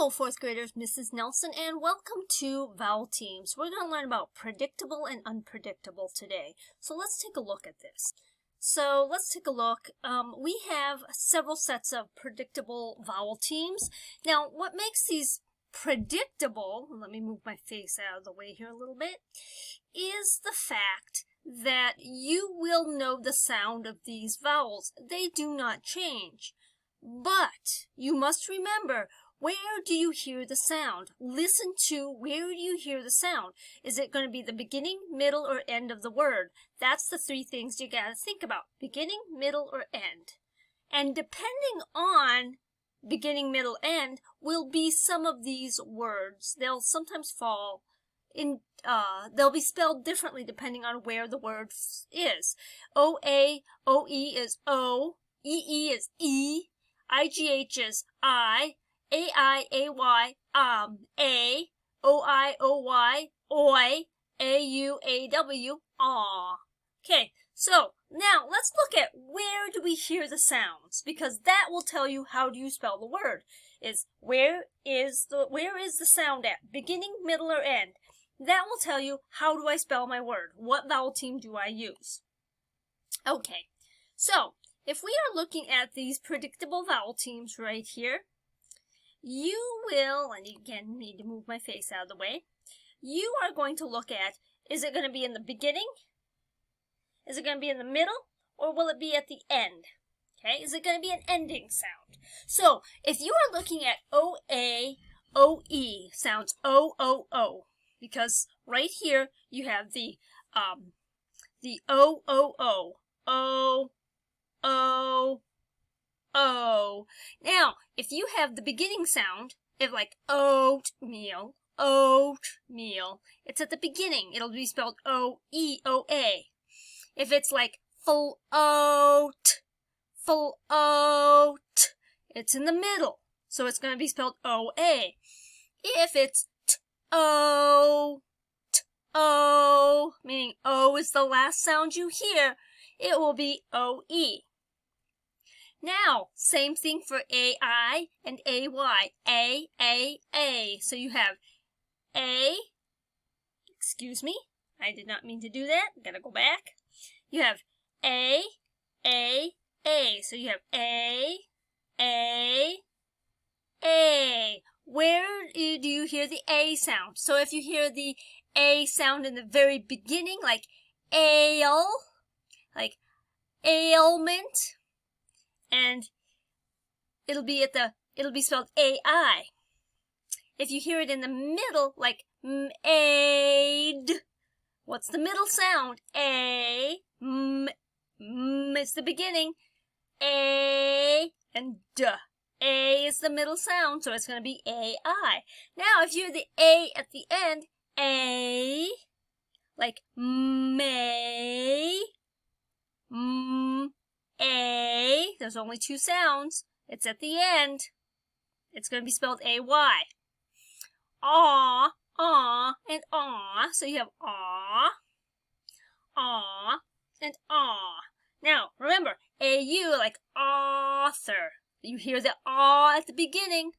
Hello, fourth graders, Mrs. Nelson, and welcome to Vowel Teams. We're going to learn about predictable and unpredictable today. So let's take a look at this. We have several sets of predictable vowel teams. Now, what makes these predictable, let me move my face out of the way here a little bit, is the fact that you will know the sound of these vowels. They do not change. But you must remember, where do you hear the sound? Listen to where do you hear the sound. Is it going to be the beginning, middle, or end of the word? That's the three things you got to think about. Beginning, middle, or end. And depending on beginning, middle, end will be some of these words. They'll sometimes fall in, they'll be spelled differently depending on where the word is. O-A, O-E is O, E-E is E, I-G-H is I, A-I, A-Y, A, O-I, O-Y, Oi, A-U, A-W, Aw. Okay, so now let's look at where do we hear the sounds, because that will tell you how do you spell the word. Where is the sound at? Beginning, middle, or end? That will tell you how do I spell my word. What vowel team do I use? Okay, so if we are looking at these predictable vowel teams right here, you will, and again, need to move my face out of the way, you are going to look at, is it going to be in the beginning? Is it going to be in the middle? Or will it be at the end? Okay, is it going to be an ending sound? So, if you are looking at O-A, O-E, sounds O-O-O, because right here you have the O-O-O, O, O, O. Now, if you have the beginning sound, if like oatmeal, oatmeal, it's at the beginning. It'll be spelled O-E-O-A. If it's like full oat, it's in the middle. So it's going to be spelled O-A. If it's T-O, T-O, meaning O is the last sound you hear, it will be O-E. Now, same thing for A-I and A-Y. A-A-A. So you have A, excuse me, I did not mean to do that. Gotta go back. You have A, A, A. So you have A, A, A. Where do you hear the A sound? So if you hear the A sound in the very beginning, like ale, like ailment, and it'll be spelled A-I. If you hear it in the middle, like maid, what's the middle sound? A, is the beginning. A and D. A is the middle sound, so it's going to be A-I. Now, if you hear the A at the end, A, like may, A, there's only two sounds. It's at the end. It's going to be spelled A-Y. Aw, and aw. So you have aw, and aw. Now, remember, A-U, like author. You hear the aw at the beginning.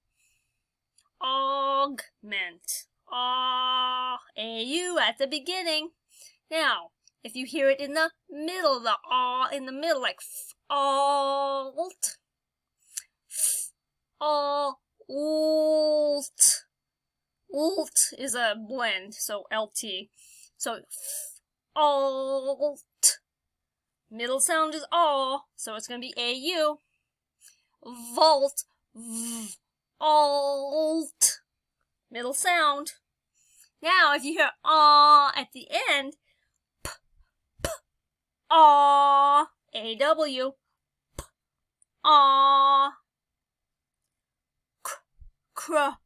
Augment. Aw, A-U at the beginning. Now, if you hear it in the middle, the aw in the middle, like alt, alt. Alt is a blend, so LT. So alt. Middle sound is aw, so it's going to be AU. Vault, v, alt. Middle sound. Now, if you hear aw at the end, aw, A-W, aw, cr,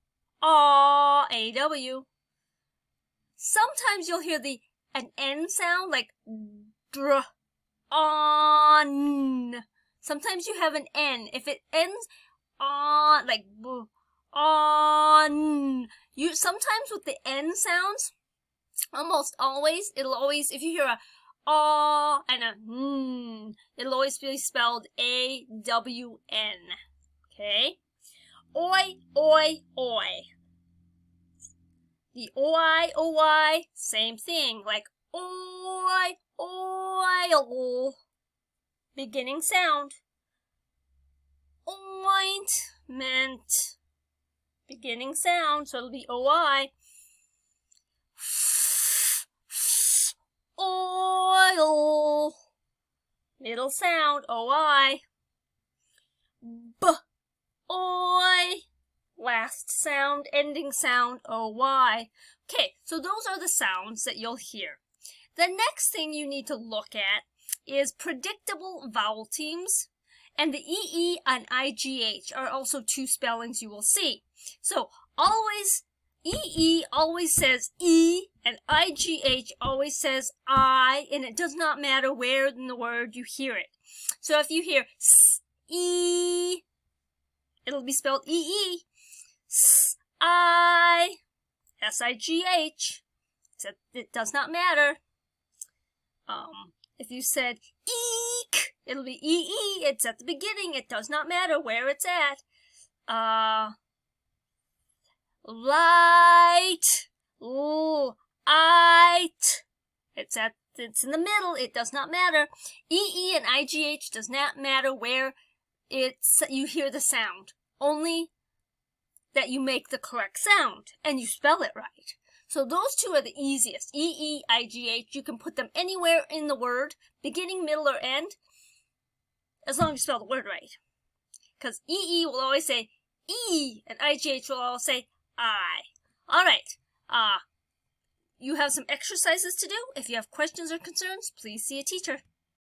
aw, A-W. Sometimes you'll hear an N sound, like dr, on. Sometimes you have an N. If it ends on, like b, on, sometimes with the N sounds, almost always, if you hear a aw and a it'll always be spelled A-W-N. Okay? oi, oi, oi. The oi, oi, same thing, like oi, oil. Beginning sound. Ointment. Beginning sound, so it'll be oi. Oil. Middle sound, oi. B, oi. Last sound, ending sound, oy. Okay, so those are the sounds that you'll hear. The next thing you need to look at is predictable vowel teams, and the EE and IGH are also two spellings you will see. So always, EE always says E, and IGH always says I, and it does not matter where in the word you hear it. So if you hear S-E, it'll be spelled EE. S-I, S-I-G-H, it does not matter. If you said eek, it'll be E-E, it's at the beginning, it does not matter where it's at. Light, light, it's in the middle, it does not matter. EE and IGH does not matter where you hear the sound, only that you make the correct sound and you spell it right. So those two are the easiest. EE, IGH, you can put them anywhere in the word, beginning, middle, or end, as long as you spell the word right. Because EE will always say E, and IGH will always say I. Alright, you have some exercises to do. If you have questions or concerns, please see a teacher.